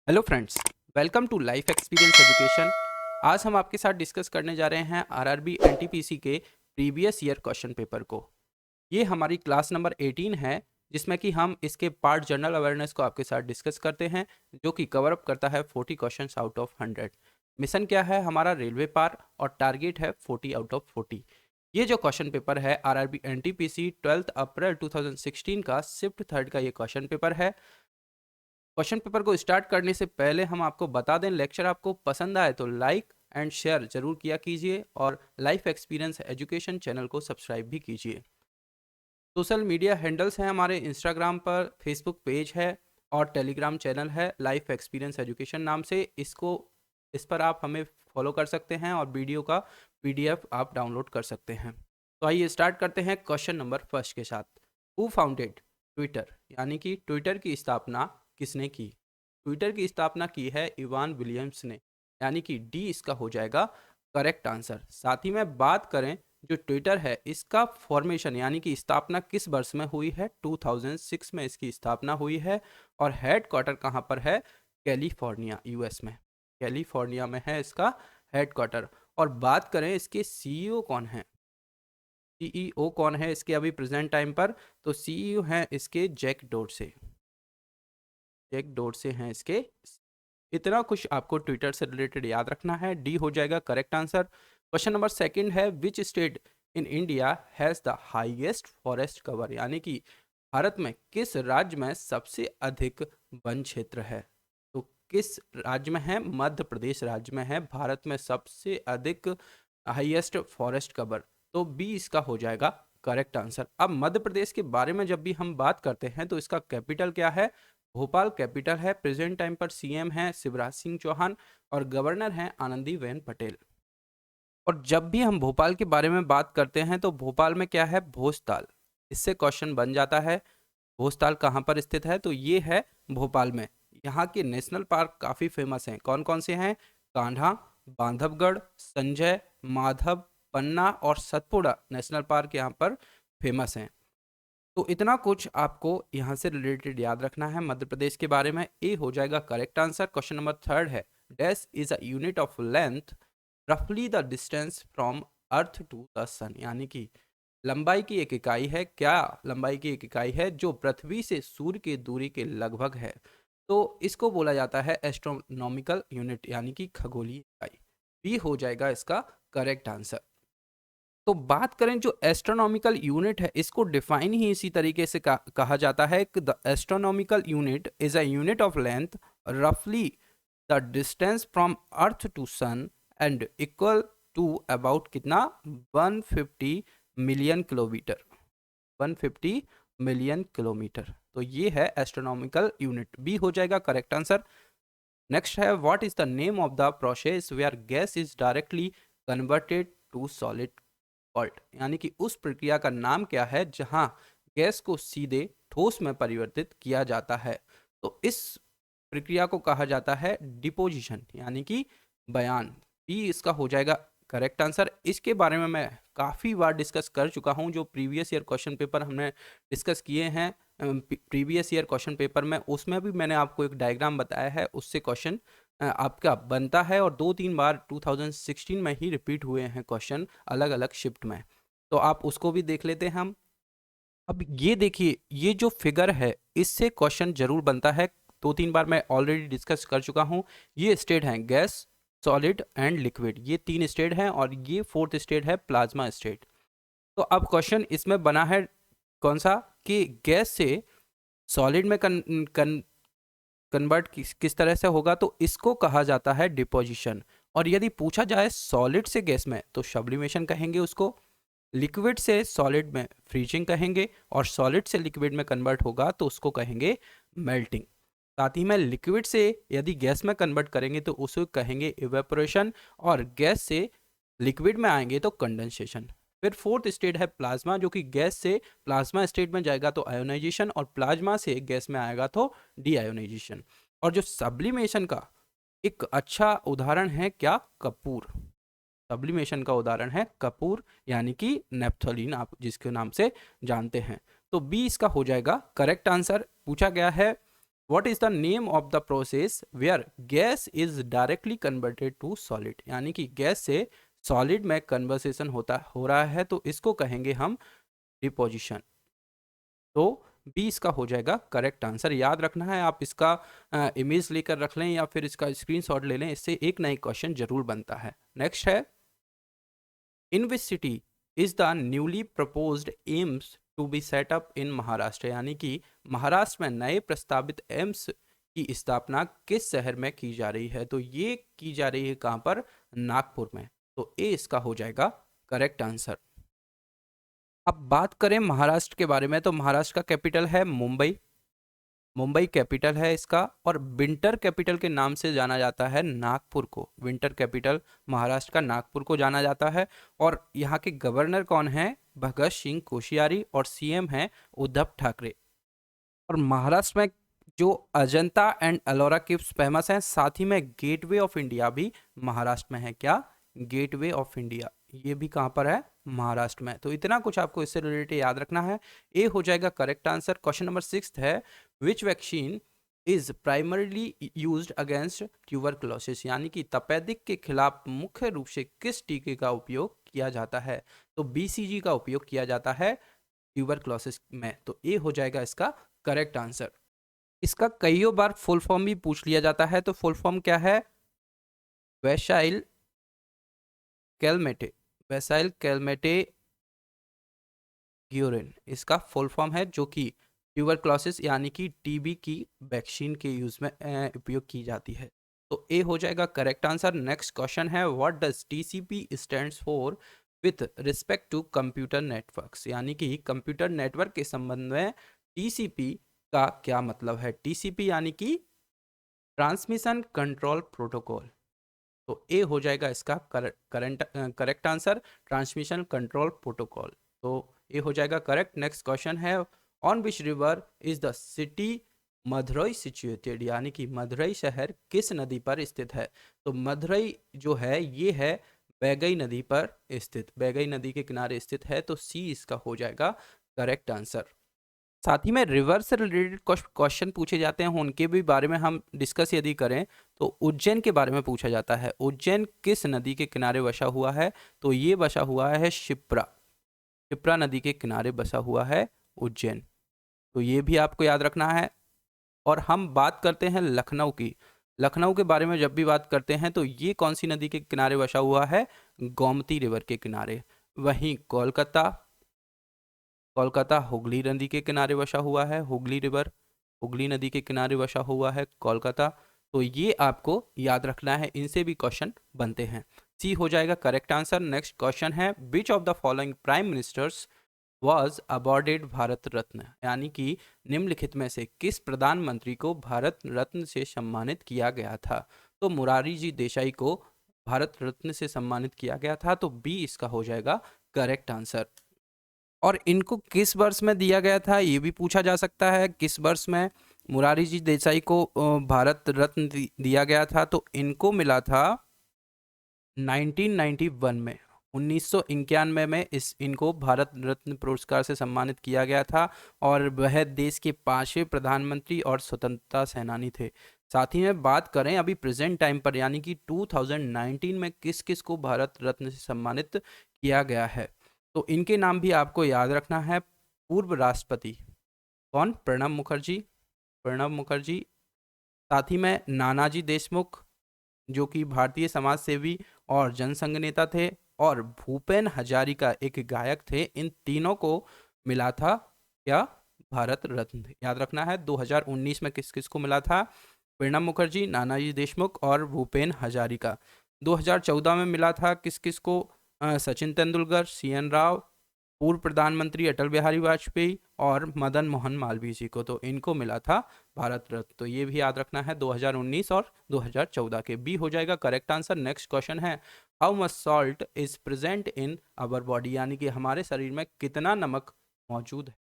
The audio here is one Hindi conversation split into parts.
Hello friends, welcome to life experience education. आज हम आपके साथ डिस्कस करने जा रहे हैं आरआरबी एनटीपीसी के प्रीवियस ईयर क्वेश्चन पेपर को। ये हमारी क्लास नंबर 18 है, जिसमें कि हम इसके पार्ट जनरल अवेयरनेस को आपके साथ डिस्कस करते हैं, जो कि कवर अप करता है 40 क्वेश्चंस आउट ऑफ 100। मिशन क्या है हमारा? रेलवे पार, और टारगेट है 40 आउट ऑफ 40। ये जो क्वेश्चन पेपर है आरआरबी एनटीपीसी 12 अप्रैल 2016 का शिफ्ट थर्ड का ये क्वेश्चन पेपर है। क्वेश्चन पेपर को स्टार्ट करने से पहले हम आपको बता दें, लेक्चर आपको पसंद आए तो लाइक एंड शेयर जरूर किया कीजिए, और लाइफ एक्सपीरियंस एजुकेशन चैनल को सब्सक्राइब भी कीजिए। सोशल मीडिया हैंडल्स हैं हमारे, इंस्टाग्राम पर फेसबुक पेज है और टेलीग्राम चैनल है लाइफ एक्सपीरियंस एजुकेशन नाम से। इस पर आप हमें फॉलो कर सकते हैं और वीडियो का पीडीएफ आप डाउनलोड कर सकते हैं। तो आइए स्टार्ट करते हैं क्वेश्चन नंबर फर्स्ट के साथ। हु फाउंडेड ट्विटर, यानी कि ट्विटर की स्थापना किसने की? ट्विटर की स्थापना की है इवान विलियम्स ने, यानी कि डी इसका हो जाएगा करेक्ट आंसर। साथ ही में बात करें, जो ट्विटर है इसका फॉर्मेशन यानी कि स्थापना किस वर्ष में हुई है? 2006 में इसकी स्थापना हुई है। और हेड क्वार्टर कहाँ पर है? कैलिफोर्निया, यूएस में। कैलिफोर्निया में है इसका हेड क्वार्टर। और बात करें इसके सीईओ कौन है, सीईओ कौन है इसके अभी प्रेजेंट टाइम पर? तो सीईओ हैं इसके जैक डोर्से। जैक डोर्से हैं इसके। इतना कुछ आपको ट्विटर से रिलेटेड याद रखना है, डी हो जाएगा correct answer. Question number second है, which state in India has the highest forest cover, यानी कि भारत में किस राज्य में सबसे अधिक वन क्षेत्र है? तो किस राज्य में है? मध्य प्रदेश राज्य में है भारत में सबसे अधिक हाईएस्ट फॉरेस्ट कवर। तो बी इसका हो जाएगा करेक्ट आंसर। अब मध्य प्रदेश के बारे में जब भी हम बात करते हैं तो इसका कैपिटल क्या है? भोपाल कैपिटल है। प्रेजेंट टाइम पर सीएम है शिवराज सिंह चौहान और गवर्नर हैं आनंदीबेन पटेल। और जब भी हम भोपाल के बारे में बात करते हैं तो भोपाल में क्या है? भोजताल। इससे क्वेश्चन बन जाता है, भोजताल कहाँ पर स्थित है? तो ये है भोपाल में। यहाँ के नेशनल पार्क काफ़ी फेमस हैं। कौन कौन से हैं? कान्हा, बांधवगढ़, संजय, माधव, पन्ना और सतपुड़ा नेशनल पार्क यहाँ पर फेमस हैं। तो इतना कुछ आपको यहाँ से रिलेटेड याद रखना है मध्य प्रदेश के बारे में। ए हो जाएगा correct answer. Question number third है, dash is a unit of length रफली the distance from earth to the sun, यानी कि लंबाई की एक इकाई है। क्या लंबाई की एक इकाई है जो पृथ्वी से सूर्य की दूरी के लगभग है? तो इसको बोला जाता है एस्ट्रोनॉमिकल यूनिट, यानी कि खगोलीय इकाई। बी हो जाएगा इसका करेक्ट आंसर। तो बात करें, जो एस्ट्रोनॉमिकल यूनिट है इसको डिफाइन ही इसी तरीके से कहा जाता है कि the astronomical unit is a unit of length रफली the distance from earth to sun and equal to about कितना? 150 मिलियन किलोमीटर। 150 million kilometre. तो ये है एस्ट्रोनॉमिकल यूनिट। बी हो जाएगा करेक्ट आंसर। नेक्स्ट है, what is the name of the process where gas is directly converted to solid salt, यानी कि उस प्रक्रिया का नाम क्या है जहां गैस को सीधे ठोस में परिवर्तित किया जाता है? तो इस प्रक्रिया को कहा जाता है डिपोजिशन, यानी कि बयान। बी इसका हो जाएगा करेक्ट आंसर। इसके बारे में मैं काफ़ी बार डिस्कस कर चुका हूं। जो प्रीवियस ईयर क्वेश्चन पेपर हमने डिस्कस किए हैं प्रीवियस ईयर क्वेश्चन पेपर में, उसमें भी मैंने आपको एक डायग्राम बताया है, उससे क्वेश्चन आपका बनता है। और 2-3 बार 2016 में ही रिपीट हुए हैं क्वेश्चन अलग अलग शिफ्ट में, तो आप उसको भी देख लेते हैं हम। अब ये देखिए, ये जो फिगर है इससे क्वेश्चन जरूर बनता है। 2-3 बार मैं ऑलरेडी डिस्कस कर चुका हूँ। ये स्टेट हैं गैस, सॉलिड एंड लिक्विड, ये 3 स्टेट हैं, और ये 4th स्टेट है प्लाज्मा स्टेट। तो अब क्वेश्चन इसमें बना है कौन सा? कि गैस से सॉलिड में कन्वर्ट किस तरह से होगा? तो इसको कहा जाता है डिपोजिशन। और यदि पूछा जाए सॉलिड से गैस में तो सब्लिमेशन कहेंगे उसको। लिक्विड से सॉलिड में फ्रीजिंग कहेंगे, और सॉलिड से लिक्विड में कन्वर्ट होगा तो उसको कहेंगे मेल्टिंग। साथ ही में लिक्विड से यदि गैस में कन्वर्ट करेंगे तो उसको कहेंगे इवेपोरेशन, और गैस से लिक्विड में आएंगे तो कंडेंसेशन। फिर 4th स्टेट है प्लाज्मा, जो कि गैस से प्लाज्मा स्टेट में जाएगा तो आयोनाइजेशन, और प्लाज्मा से गैस में आएगा तो डी आयोनाइजेशन। और जो सब्लिमेशन का एक अच्छा उदाहरण है क्या? कपूर। सब्लिमेशन का उदाहरण है कपूर, यानी कि नेप्थोलीन आप जिसके नाम से जानते हैं। तो बी इसका हो जाएगा करेक्ट आंसर। पूछा गया है what is the name of the process where gas is directly converted to solid, यानी कि गैस से सॉलिड में कन्वर्सेशन हो रहा है तो इसको कहेंगे हम डिपोजिशन। तो बी इसका हो जाएगा करेक्ट आंसर। याद रखना है, आप इसका इमेज लेकर रख लें या फिर इसका स्क्रीनशॉट ले लें, इससे एक नई क्वेश्चन जरूर बनता है। नेक्स्ट है, in which city is the newly proposed AIIMS to be set up in Maharashtra, यानी कि महाराष्ट्र में नए प्रस्तावित एम्स की स्थापना किस शहर में की जा रही है? तो ये की जा रही है कहाँ पर? नागपुर में। तो ए इसका हो जाएगा करेक्ट आंसर। अब बात करें महाराष्ट्र के बारे में, तो महाराष्ट्र का कैपिटल है मुंबई। मुंबई कैपिटल है इसका, और विंटर कैपिटल के नाम से जाना जाता है नागपुर को। विंटर कैपिटल महाराष्ट्र का नागपुर को जाना जाता है। और यहाँ के गवर्नर कौन है? भगत सिंह कोश्यारी, और सीएम है उद्धव ठाकरे। और महाराष्ट्र में जो Ajanta and Ellora caves famous हैं, साथ ही में गेटवे ऑफ इंडिया भी महाराष्ट्र में है। क्या? गेटवे ऑफ इंडिया, ये भी कहाँ पर है? महाराष्ट्र में। तो इतना कुछ आपको इससे रिलेटेड याद रखना है। ए हो जाएगा करेक्ट आंसर। क्वेश्चन नंबर 6 है, विच vaccine is primarily used against tuberculosis, यानी कि तपेदिक के खिलाफ मुख्य रूप से किस टीके का उपयोग किया जाता है? तो बीसीजी का उपयोग किया जाता है ट्यूबरकुलोसिस में। तो ए हो जाएगा इसका करेक्ट आंसर। इसका कईयों बार फुल फॉर्म भी पूछ लिया जाता है, तो फुल फॉर्म क्या है? वैसाइल कैलमेटे, वैसाइल कैलमेटे ग्यूरिन इसका फुल फॉर्म है, जो कि ट्यूबरकुलोसिस यानी कि टीबी की वैक्सीन के यूज में उपयोग की जाती है। तो ए हो जाएगा करेक्ट आंसर। नेक्स्ट क्वेश्चन है, what does TCP stands for with respect to computer networks, यानी कि कंप्यूटर नेटवर्क के संबंध में टीसीपी का क्या मतलब है? टीसीपी यानी कि ट्रांसमिशन कंट्रोल प्रोटोकॉल। तो ए हो जाएगा इसका correct answer, transmission control protocol. तो ए हो जाएगा करेक्ट। नेक्स्ट क्वेश्चन है, on which river is the city Madurai situated, यानी कि मदुरई शहर किस नदी पर स्थित है? तो मदुरई जो है ये है बैगई नदी पर स्थित, बैगई नदी के किनारे स्थित है। तो सी इसका हो जाएगा करेक्ट आंसर। साथ ही में रिवर से रिलेटेड क्वेश्चन पूछे जाते हैं, उनके भी बारे में हम डिस्कस यदि करें तो उज्जैन के बारे में पूछा जाता है। उज्जैन किस नदी के किनारे बसा हुआ है? तो ये बसा हुआ है शिप्रा, शिप्रा नदी के किनारे बसा हुआ है उज्जैन। तो ये भी आपको याद रखना है। और हम बात करते हैं लखनऊ की। लखनऊ के बारे में जब भी बात करते हैं तो ये कौन सी नदी के किनारे बसा हुआ है? गोमती रिवर के किनारे। वहीं कोलकाता, कोलकाता हुगली नदी के किनारे बसा हुआ है, हुगली रिवर, हुगली नदी के किनारे बसा हुआ है कोलकाता। तो ये आपको याद रखना है, इनसे भी क्वेश्चन बनते हैं। सी हो जाएगा करेक्ट आंसर। नेक्स्ट क्वेश्चन है, which of the following prime ministers was awarded Bharat Ratna, यानी कि निम्नलिखित में से किस प्रधानमंत्री को भारत रत्न से सम्मानित किया गया था? तो मुरारी जी देसाई को भारत रत्न से सम्मानित किया गया था। तो बी इसका हो जाएगा करेक्ट आंसर। और इनको किस वर्ष में दिया गया था ये भी पूछा जा सकता है, किस वर्ष में मुरारी जी देसाई को भारत रत्न दिया गया था? तो इनको मिला था 1991 में, 1991 में इनको भारत रत्न पुरस्कार से सम्मानित किया गया था। और वह देश के 5वें प्रधानमंत्री और स्वतंत्रता सेनानी थे। साथ ही में बात करें अभी प्रेजेंट टाइम पर, यानी कि 2019 में किस किस को भारत रत्न से सम्मानित किया गया है? तो इनके नाम भी आपको याद रखना है। पूर्व राष्ट्रपति कौन? प्रणब मुखर्जी, प्रणब मुखर्जी। साथ ही में नानाजी देशमुख, जो कि भारतीय समाज सेवी और जनसंघ नेता थे। और भूपेन हजारिका एक गायक थे। इन तीनों को मिला था क्या? भारत रत्न। याद रखना है 2019 में किस किस को मिला था? प्रणब मुखर्जी, नानाजी देशमुख और भूपेन हजारिका। 2014 में मिला था किस किस को? सचिन तेंदुलकर, सीएन राव, पूर्व प्रधानमंत्री अटल बिहारी वाजपेयी और मदन मोहन मालवीय जी को। तो इनको मिला था भारत रत्न। तो ये भी याद रखना है 2019 और 2014 के। बी हो जाएगा करेक्ट आंसर। नेक्स्ट क्वेश्चन है, how much salt is present in our body, यानी कि हमारे शरीर में कितना नमक मौजूद है?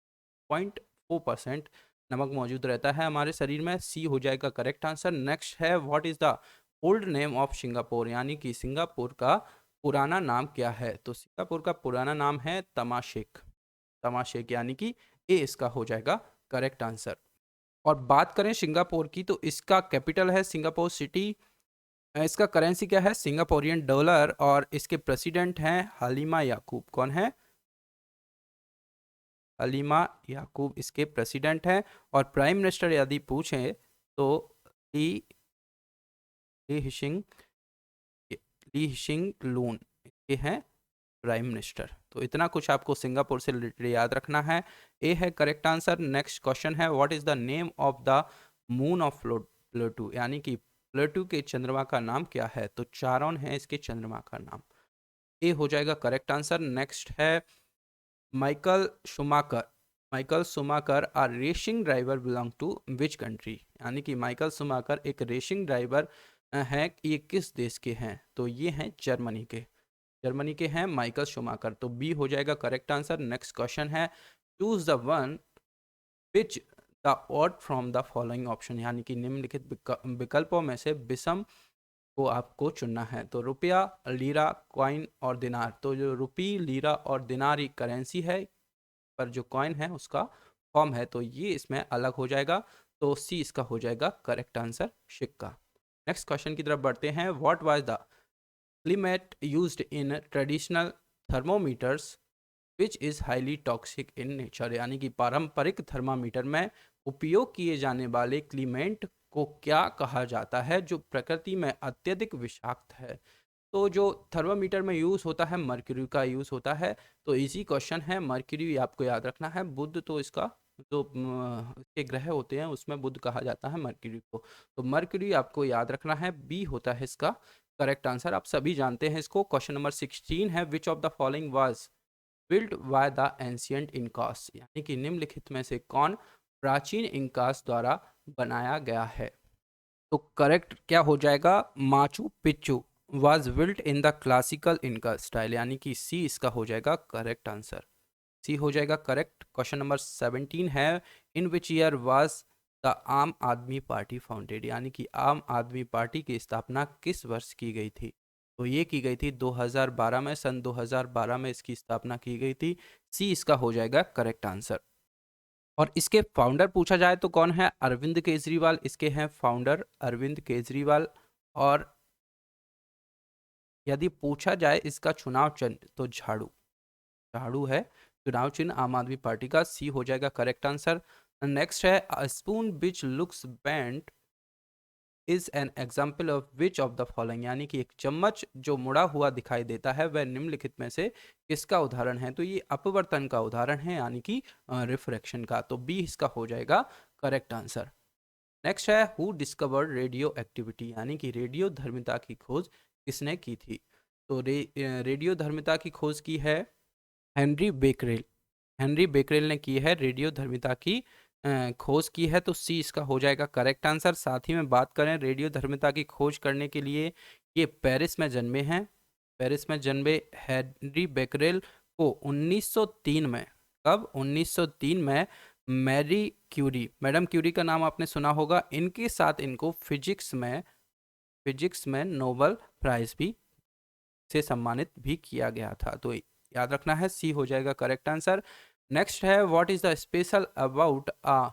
0.4% नमक मौजूद रहता है हमारे शरीर में। सी हो जाएगा करेक्ट आंसर। नेक्स्ट है, what is the old name of Singapore, यानी कि सिंगापुर का पुराना नाम क्या है? तो सिंगापुर का पुराना नाम है तमाशेक, तमाशेक, यानी कि ए इसका हो जाएगा करेक्ट आंसर। और बात करें सिंगापुर की तो इसका कैपिटल है सिंगापुर सिटी। इसका करेंसी क्या है? Singaporean dollar. और इसके प्रेसिडेंट हैं हलीमा याकूब। कौन है? हलीमा याकूब इसके प्रेसिडेंट हैं। और प्राइम मिनिस्टर यदि पूछें तो ली ली हिशिंग ली हिशिंग लून ये हैं प्राइम मिनिस्टर। तो इतना कुछ आपको सिंगापुर से रिलेटेड याद रखना है। ए है करेक्ट आंसर। नेक्स्ट क्वेश्चन है what is the name of the moon of प्लेटू, यानी कि प्लेटू के चंद्रमा का नाम क्या है? तो चारोन है इसके चंद्रमा का नाम। ए हो जाएगा करेक्ट आंसर। नेक्स्ट है Michael Schumacher. Michael Schumacher are racing driver belong to which country, यानी कि माइकल शुमाकर एक रेसिंग ड्राइवर हैं, ये किस देश के हैं? तो ये हैं जर्मनी के। जर्मनी के हैं माइकल शुमाकर। तो बी हो जाएगा करेक्ट आंसर। नेक्स्ट क्वेश्चन है choose the one which the odd from the following option, यानी कि निम्नलिखित विकल्पों में से विषम को आपको चुनना है। तो रुपया, लीरा, कॉइन और दिनार। तो जो रुपी, लीरा और दिनार ये करेंसी है, पर जो कॉइन है उसका फॉर्म है, तो ये इसमें अलग हो जाएगा। तो सी इसका हो जाएगा करेक्ट आंसर, सिक्का। नेक्स्ट क्वेश्चन की तरफ बढ़ते हैं। What was the climate used in traditional thermometers which is highly toxic in nature, यानी कि पारंपरिक थर्मामीटर में उपयोग किए जाने वाले क्लीमेंट को क्या कहा जाता है जो प्रकृति में अत्यधिक विषाक्त है? तो जो थर्मामीटर में यूज़ होता है मर्क्यूरी का यूज़ होता है। तो इजी क्वेश्चन है, मर्क्यूरी आपको याद रखना है। बुध तो इसका जो इसके ग्रह होते हैं उसमें बुध कहा जाता है मर्क्यूरी को। तो मर्क्यूरी आपको याद रखना है। बी होता है इसका करेक्ट आंसर। आप सभी जानते हैं इसको। क्वेश्चन नंबर 16 है which of the following was built by the ancient इंकास, यानी कि निम्नलिखित में से कौन प्राचीन इंकास द्वारा बनाया गया है? तो करेक्ट क्या हो जाएगा? Machu Picchu was built in the classical इनका स्टाइल, यानी कि सी इसका हो जाएगा करेक्ट आंसर। सी हो जाएगा करेक्ट। क्वेश्चन नंबर 17 है in which year was the आम आदमी पार्टी फाउंडेड, यानी कि आम आदमी पार्टी की स्थापना किस वर्ष की गई थी? तो ये की गई थी 2012 में। सन 2012 में इसकी स्थापना की गई थी। सी इसका हो जाएगा करेक्ट आंसर। और इसके फाउंडर पूछा जाए तो कौन है? अरविंद केजरीवाल इसके हैं फाउंडर, अरविंद केजरीवाल। और यदि पूछा जाए इसका चुनाव चिन्ह तो झाड़ू, झाड़ू है चुनाव चिन्ह आम आदमी पार्टी का। सी हो जाएगा करेक्ट आंसर। नेक्स्ट है a spoon which looks bent is an example of which of the following, यानी कि एक चम्मच जो मुड़ा हुआ दिखाई देता है वह निम्नलिखित में से किसका उदाहरण है? तो ये अपवर्तन का उदाहरण है, यानी कि रिफ्रैक्शन का। तो बी इसका हो जाएगा करेक्ट आंसर। नेक्स्ट है हु डिस्कवर्ड रेडियो एक्टिविटी, यानी कि रेडियो धर्मिता की खोज किसने की थी? तो रेडियो धर्मिता की खोज की है हेनरी बेकरेल। हेनरी बेकरेल ने की है रेडियो धर्मिता की खोज की है। तो सी इसका हो जाएगा करेक्ट आंसर। साथ ही में बात करें रेडियो धर्मिता की खोज करने के लिए ये पेरिस में जन्मे हैं। पेरिस में जन्मे हेनरी बेकरेल को 1903 में, कब? 1903 में मैरी क्यूरी, मैडम क्यूरी का नाम आपने सुना होगा। इनके साथ इनको फिजिक्स में नोबेल प्राइज भी से सम्मानित भी किया गया था। तो याद रखना है, सी हो जाएगा करेक्ट आंसर। नेक्स्ट है what is the special about a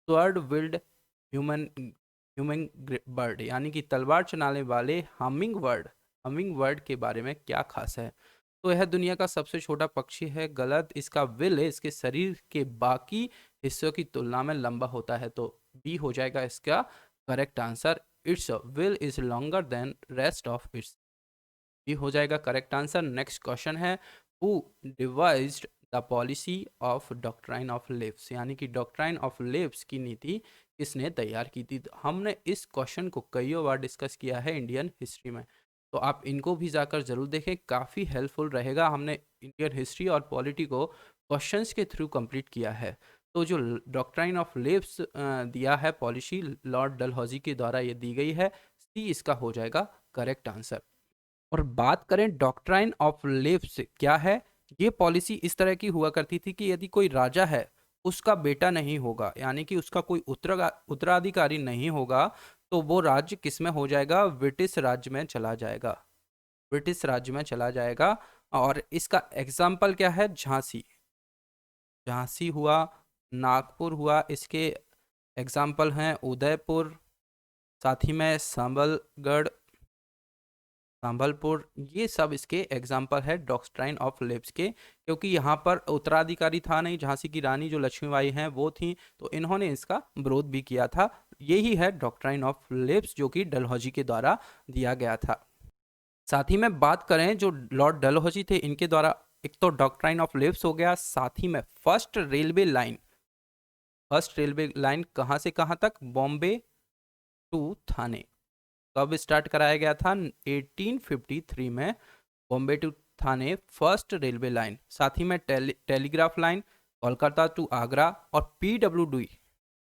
sword billed human ह्यूमन बर्ड, यानी कि तलवार चलाने वाले हमिंग बर्ड के बारे में क्या खास है? तो यह दुनिया का सबसे छोटा पक्षी है। गलत। इसका विल इसके शरीर के बाकी हिस्सों की तुलना में लंबा होता है। तो बी हो जाएगा इसका correct answer. It's will is longer than rest of its. ये हो जाएगा करेक्ट आंसर। नेक्स्ट क्वेश्चन है who devised the policy of doctrine of leaves, यानी कि डॉक्ट्राइन ऑफ लेव्स की नीति किसने तैयार की थी? हमने इस क्वेश्चन को कई बार डिस्कस किया है इंडियन हिस्ट्री में, तो आप इनको भी जाकर जरूर देखें, काफ़ी हेल्पफुल रहेगा। हमने इंडियन हिस्ट्री और पॉलिटी को क्वेश्चंस के थ्रू कंप्लीट किया है। तो जो डॉक्ट्राइन ऑफ लेव्स दिया है पॉलिसी, लॉर्ड डलहौजी के द्वारा ये दी गई है। सी इसका हो जाएगा करेक्ट आंसर। और बात करें डॉक्ट्राइन ऑफ लेव्स क्या है? ये पॉलिसी इस तरह की हुआ करती थी कि यदि कोई राजा है उसका बेटा नहीं होगा, यानी कि उसका कोई उत्तराधिकारी नहीं होगा, तो वो राज्य किस में हो जाएगा? ब्रिटिश राज्य में चला जाएगा। ब्रिटिश राज्य में चला जाएगा। और इसका एग्जाम्पल क्या है? झांसी, झांसी हुआ, नागपुर हुआ, इसके एग्जाम्पल हैं उदयपुर, साथ ही में संबलपुर, ये सब इसके एग्जाम्पल है डॉक्ट्राइन ऑफ लिप्स के, क्योंकि यहाँ पर उत्तराधिकारी था नहीं, झांसी की रानी जो लक्ष्मीबाई हैं वो थी, तो इन्होंने इसका विरोध भी किया था। यही है डॉक्ट्राइन ऑफ लिप्स जो कि डलहौजी के द्वारा दिया गया था। साथ ही में बात करें जो लॉर्ड डलहौजी थे, इनके द्वारा एक तो डॉक्ट्राइन ऑफ लिप्स हो गया, साथ ही में फर्स्ट रेलवे लाइन कहाँ से कहाँ तक, बॉम्बे टू थाने, कब स्टार्ट कराया गया था, 1853 में, Bombay to Thane first railway line. साथ ही में telegraph line Kolkata to Agra, और पीडब्ल्यूडी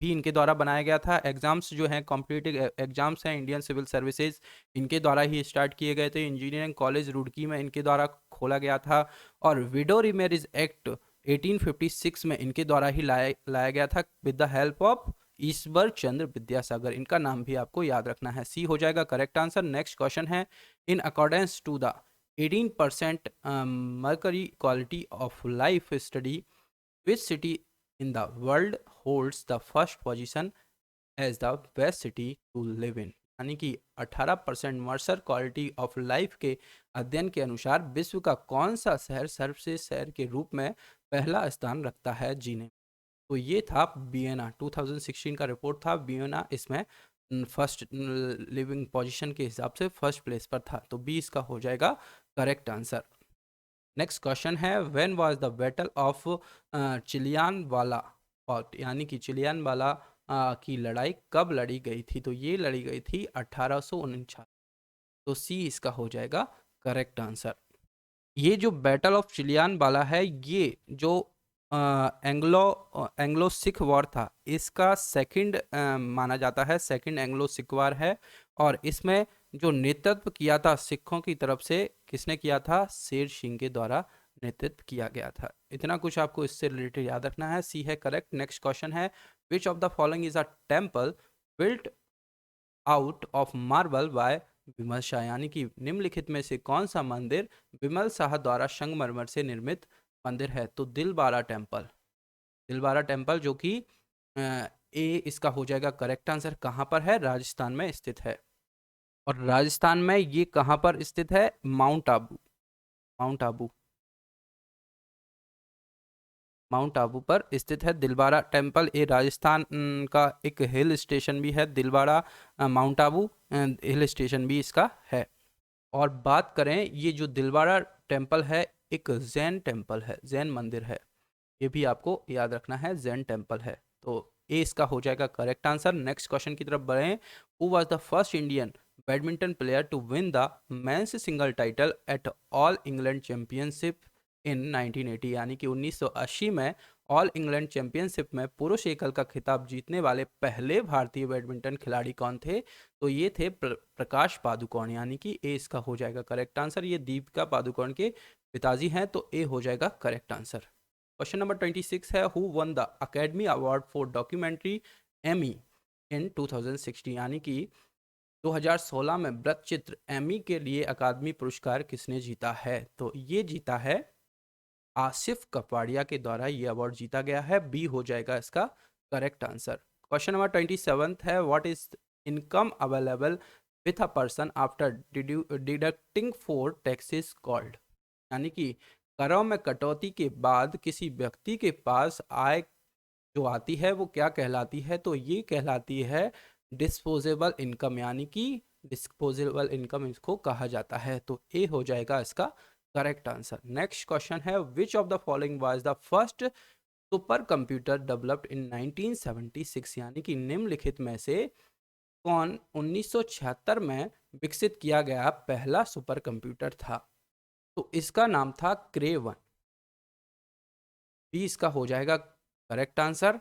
भी इनके द्वारा बनाया गया था। एग्जाम्स जो हैं कॉम्पिटिटिव एग्जाम्स हैं इंडियन सिविल सर्विसेज, इनके द्वारा ही स्टार्ट किए गए थे। इंजीनियरिंग कॉलेज रुड़की में इनके द्वारा खोला गया था, और विडो रीमैरिज एक्ट 1856 में इनके द्वारा ही लाया गया था with the help of Ishwar Chandra Vidyasagar. इनका नाम भी आपको याद रखना है, सी हो जाएगा करेक्ट आंसर। नेक्स्ट क्वेश्चन है, in accordance to the 18% Mercer quality of life study, which city in the world holds the first position as the best city to live in। यानी कि 18% मर्सर क्वालिटी ऑफ लाइफ के अध्ययन के अनुसार विश्व का कौन सा शहर सर्वश्रेष्ठ शहर के रूप में पहला स्थान रखता है जीने। तो ये था वियना, 2016 का रिपोर्ट था। वियना इसमें फर्स्ट लिविंग पोजीशन के हिसाब से फर्स्ट प्लेस पर था, तो बी इसका हो जाएगा करेक्ट आंसर। नेक्स्ट क्वेश्चन है, when was the battle of Chillianwala fought, यानी कि चिलियानवाला की लड़ाई कब लड़ी गई थी। तो ये लड़ी गई थी 1849, तो सी इसका हो जाएगा करेक्ट आंसर। ये जो बैटल ऑफ चिलियानवाला है, ये जो एंग्लो सिख वॉर था, इसका सेकंड माना जाता है, सेकंड एंग्लो सिख वॉर है। और इसमें जो नेतृत्व किया था सिखों की तरफ से, किसने किया था, शेर सिंह के द्वारा नेतृत्व किया गया था। इतना कुछ आपको इससे रिलेटेड याद रखना है, सी है करेक्ट। नेक्स्ट क्वेश्चन है, which of the following is a temple built out of marble by Vimal Shah, यानी कि निम्नलिखित में से कौन सा मंदिर विमल शाह द्वारा संगमरमर से निर्मित मंदिर है। तो दिलवारा टेम्पल जो कि ए इसका हो जाएगा करेक्ट आंसर। कहाँ पर है, राजस्थान में स्थित है। और राजस्थान में ये कहाँ पर स्थित है, माउंट आबू पर स्थित है दिलवारा टेम्पल। ये राजस्थान का एक हिल स्टेशन भी है Dilwara, mount Abu hill station भी इसका है। और बात करें, ये जो दिलवारा टेम्पल है एक जैन टेम्पल है, जैन मंदिर है, ये भी आपको याद रखना है, जैन टेम्पल है। तो ए इसका हो जाएगा करेक्ट आंसर। नेक्स्ट क्वेश्चन की तरफ बढ़ें, who was the first Indian badminton player to win the men's single title at all England championship in 1980, यानी कि 1980 में ऑल इंग्लैंड चैंपियनशिप में पुरुष एकल का खिताब जीतने वाले पहले भारतीय बैडमिंटन खिलाड़ी कौन थे। तो ये थे प्रकाश पादुकोण, यानी कि ए इसका हो जाएगा करेक्ट आंसर। ये दीपिका पादुकोण के पिताजी हैं, तो ए हो जाएगा करेक्ट आंसर। क्वेश्चन नंबर 26 है, who won the academy award for documentary Emmy in 2016, यानी कि 2016 में वृत्तचित्र एमी के लिए अकादमी पुरस्कार किसने जीता है। तो ये जीता है आसिफ कपाड़िया के द्वारा ये अवार्ड जीता गया है, बी हो जाएगा इसका करेक्ट आंसर। क्वेश्चन नंबर 27 है, what is income available with a person after deducting 4 taxes called, यानी कि करों में कटौती के बाद किसी व्यक्ति के पास आय जो आती है वो क्या कहलाती है। तो ये कहलाती है डिस्पोजेबल इनकम, यानी कि डिस्पोजेबल इनकम इसको कहा जाता है। तो ए हो जाएगा इसका करेक्ट आंसर। नेक्स्ट क्वेश्चन है, which of the following was the first super computer developed इन 1976, यानी कि निम्नलिखित में से कौन 1976 में विकसित किया गया पहला सुपर कंप्यूटर था। तो इसका नाम था क्रे 1, बी इसका हो जाएगा करेक्ट आंसर।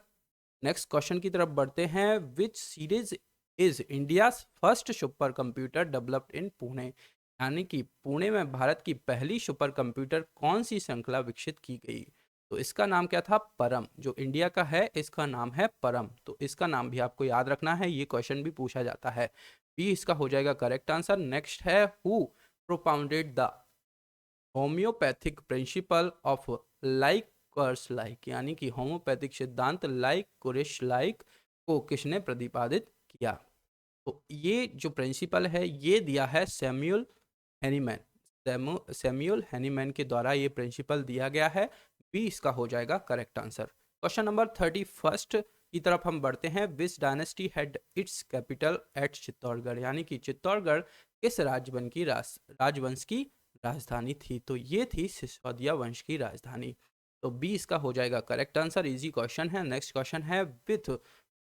नेक्स्ट क्वेश्चन की तरफ बढ़ते हैं, which series is India first super computer developed in Pune, यानी कि पुणे में भारत की पहली सुपर कंप्यूटर कौन सी श्रृंखला विकसित की गई। तो इसका नाम क्या था, परम। जो इंडिया का है इसका नाम है परम, तो इसका नाम भी आपको याद रखना है, ये क्वेश्चन भी पूछा जाता है, बी इसका हो जाएगा करेक्ट आंसर। नेक्स्ट है, who propounded the homeopathic principle of like cures like, यानी कि होम्योपैथिक सिद्धांत लाइक कुरिश लाइक को किसने प्रतिपादित किया? तो ये जो प्रिंसिपल है ये दिया है सैमुअल हैनीमैन। सैमुअल हैनीमैन के द्वारा ये प्रिंसिपल दिया गया है। बी इसका हो जाएगा करेक्ट आंसर। क्वेश्चन नंबर 31 की तरफ हम बढ़ते हैं। विच dynasty had it's capital eight Chittorgarh, यानी कि चित्तौड़गढ़ किस राजवंश की राजधानी थी? तो ये थी सिसोदिया वंश की राजधानी। तो बी इसका हो जाएगा करेक्ट आंसर। इजी क्वेश्चन है। नेक्स्ट क्वेश्चन है with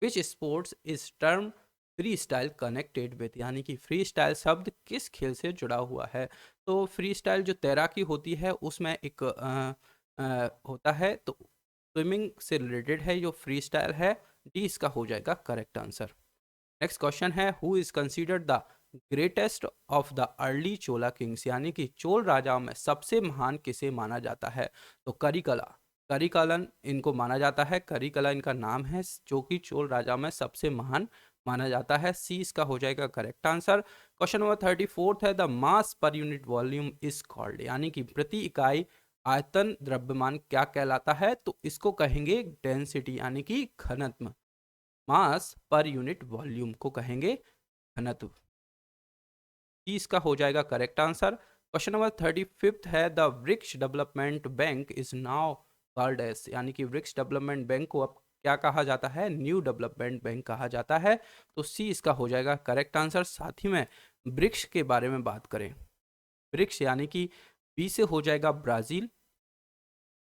which sports is term free style connected with, यानी कि फ्री स्टाइल शब्द किस खेल से जुड़ा हुआ है? तो फ्री स्टाइल जो तैराकी होती है उसमें एक होता है, तो स्विमिंग से रिलेटेड है जो फ्री स्टाइल है। डी इसका हो जाएगा करेक्ट आंसर। नेक्स्ट क्वेश्चन है who is considered the greatest of the early Chola Kings, यानी कि चोल राजाओं में सबसे महान किसे माना जाता है? तो करिकालन इनको माना जाता है। करिकला इनका नाम है जो कि चोल राजाओं में सबसे महान माना जाता है। सी इसका हो जाएगा करेक्ट आंसर। क्वेश्चन नंबर 34 है the mass per unit volume is called, यानी कि प्रति इकाई आयतन द्रव्यमान क्या कहलाता है? तो इसको कहेंगे डेंसिटी, यानी कि घनत्व। मास पर यूनिट वॉल्यूम को कहेंगे घनत्व। इसका हो जाएगा करेक्ट आंसर। क्वेश्चन नंबर 35 है द वृक्ष development bank is now called as, यानी कि वृक्ष डेवलपमेंट बैंक को अब क्या कहा जाता है? न्यू डेवलपमेंट बैंक कहा जाता है। तो सी इसका हो जाएगा करेक्ट आंसर। साथ ही में वृक्ष के बारे में बात करें, वृक्ष यानी कि बी से हो जाएगा ब्राजील,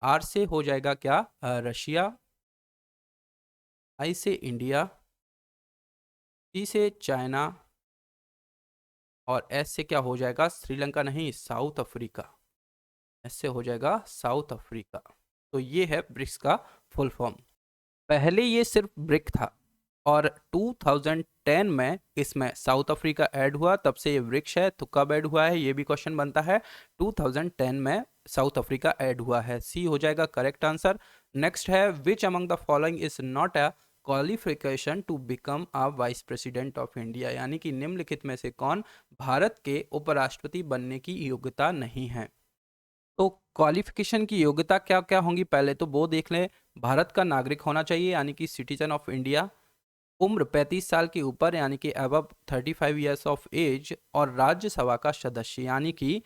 आर से हो जाएगा क्या रशिया, आई से इंडिया, सी से चाइना और एस से क्या हो जाएगा? श्रीलंका नहीं, साउथ अफ्रीका। एस से हो जाएगा साउथ अफ्रीका। तो ये है ब्रिक्स का फुल फॉर्म। पहले ये सिर्फ ब्रिक था और 2010 में इसमें साउथ अफ्रीका ऐड हुआ, तब से ये ब्रिक्स है। तो कब ऐड हुआ है ये भी क्वेश्चन बनता है। 2010 में साउथ अफ्रीका ऐड हुआ है। सी हो जाएगा करेक्ट आंसर। नेक्स्ट है which among the following is not a qualification to become a vice president of India, यानी कि निम्नलिखित में से कौन भारत के उपराष्ट्रपति बनने की योग्यता नहीं है? तो क्वालिफिकेशन की योग्यता क्या क्या होंगी पहले तो वो देख लें। भारत का नागरिक होना चाहिए, यानी कि सिटीजन ऑफ इंडिया। उम्र 35 साल के ऊपर, यानी कि अबव 35 ईयर्स ऑफ एज। और राज्यसभा का सदस्य, यानी कि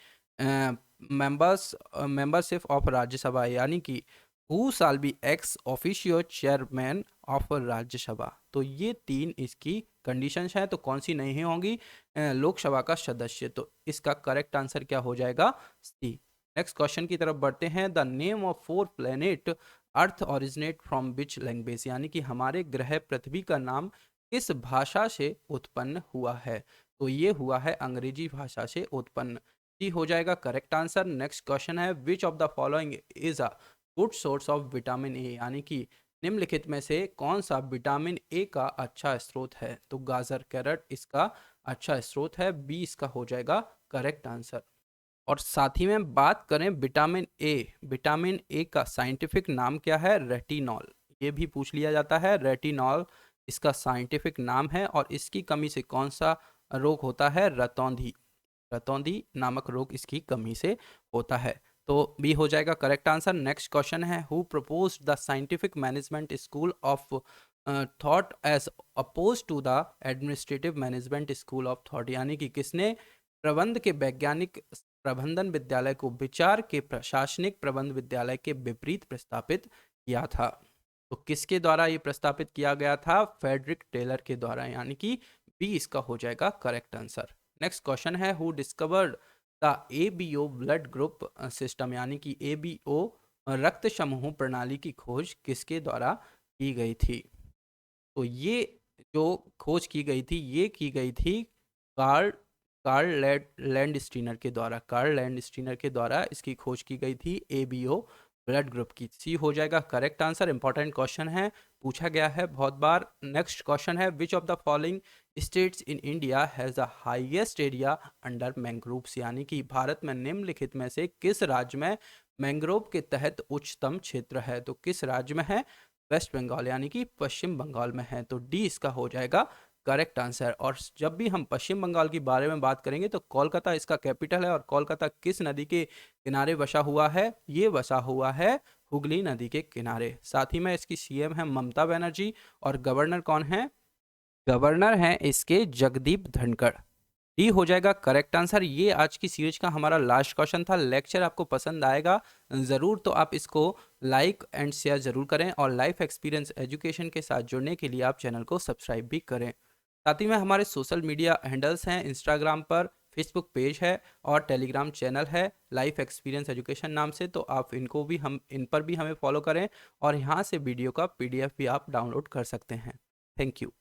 मेंबरशिप ऑफ राज्यसभा, यानी कि who shall be ex officio chairman of Rajya Sabha. तो ये तीन इसकी कंडीशंस हैं। तो कौन सी नहीं होंगी? लोकसभा का सदस्य। तो इसका करेक्ट आंसर क्या हो जाएगा? सी। नेक्स्ट क्वेश्चन की तरफ बढ़ते हैं। The name of 4 planet earth originate from which language, यानी कि हमारे ग्रह पृथ्वी का नाम किस भाषा से उत्पन्न हुआ है? तो ये हुआ है अंग्रेजी भाषा से उत्पन्न। ये हो जाएगा करेक्ट आंसर। नेक्स्ट क्वेश्चन है which of the following is a good source of vitamin A, यानी कि निम्नलिखित में से कौन सा विटामिन ए का अच्छा स्रोत है? तो गाजर, कैरेट इसका अच्छा स्रोत है। बी इसका हो जाएगा करेक्ट आंसर। और साथ ही में बात करें विटामिन ए का साइंटिफिक नाम क्या है? रेटिनॉल। ये भी पूछ लिया जाता है। रेटिनॉल इसका साइंटिफिक नाम है। और इसकी कमी से कौन सा रोग होता है? रतौंधी। रतौंधी नामक रोग इसकी कमी से होता है। तो बी हो जाएगा करेक्ट आंसर। नेक्स्ट क्वेश्चन है who propose the scientific management school of thought as oppose to the administrative management school of thought, यानी कि किसने प्रबंध के वैज्ञानिक प्रबंधन विद्यालय को विचार के प्रशासनिक प्रबंध विद्यालय के विपरीत प्रस्तापित किया था? तो किसके द्वारा ये प्रस्तापित किया गया था? फेडरिक टेलर के द्वारा, यानी कि बी इसका हो जाएगा करेक्ट आंसर। नेक्स्ट क्वेश्चन है who discovered the ABO blood group system, यानी कि एबीओ रक्त समूह प्रणाली की खोज किसके द्वारा की गई थी? तो ये जो खोज की गई थी ये की गई थी कार्ल कार्ल लैंड स्टीनर के द्वारा इसकी खोज की गई थी एबीओ ब्लड ग्रुप की। सी हो जाएगा करेक्ट आंसर। इंपॉर्टेंट क्वेश्चन है, पूछा गया है बहुत बार। नेक्स्ट क्वेश्चन है which of the following states in India has the highest area under mangroves, यानी कि भारत में निम्नलिखित में से किस राज्य में मैंग्रोव के तहत उच्चतम क्षेत्र है? तो किस राज्य में है? वेस्ट बंगाल, यानी कि पश्चिम बंगाल में है। तो डी इसका हो जाएगा करेक्ट आंसर। और जब भी हम पश्चिम बंगाल के बारे में बात करेंगे तो कोलकाता इसका कैपिटल है। और कोलकाता किस नदी के किनारे बसा हुआ है? ये बसा हुआ है हुगली नदी के किनारे। साथ ही में इसकी सीएम है ममता बनर्जी और गवर्नर कौन है? गवर्नर हैं इसके जगदीप धनखड़। डी हो जाएगा करेक्ट आंसर। ये आज की सीरीज का हमारा लास्ट क्वेश्चन था। लेक्चर आपको पसंद आएगा ज़रूर तो आप इसको लाइक एंड शेयर ज़रूर करें और लाइफ एक्सपीरियंस एजुकेशन के साथ जुड़ने के लिए आप चैनल को सब्सक्राइब भी करें। साथ ही में हमारे सोशल मीडिया हैंडल्स हैं, इंस्टाग्राम पर फेसबुक पेज है और टेलीग्राम चैनल है लाइफ एक्सपीरियंस एजुकेशन नाम से, तो आप इनको भी इन पर भी हमें फॉलो करें और यहाँ से वीडियो का PDF भी आप डाउनलोड कर सकते हैं। Thank you.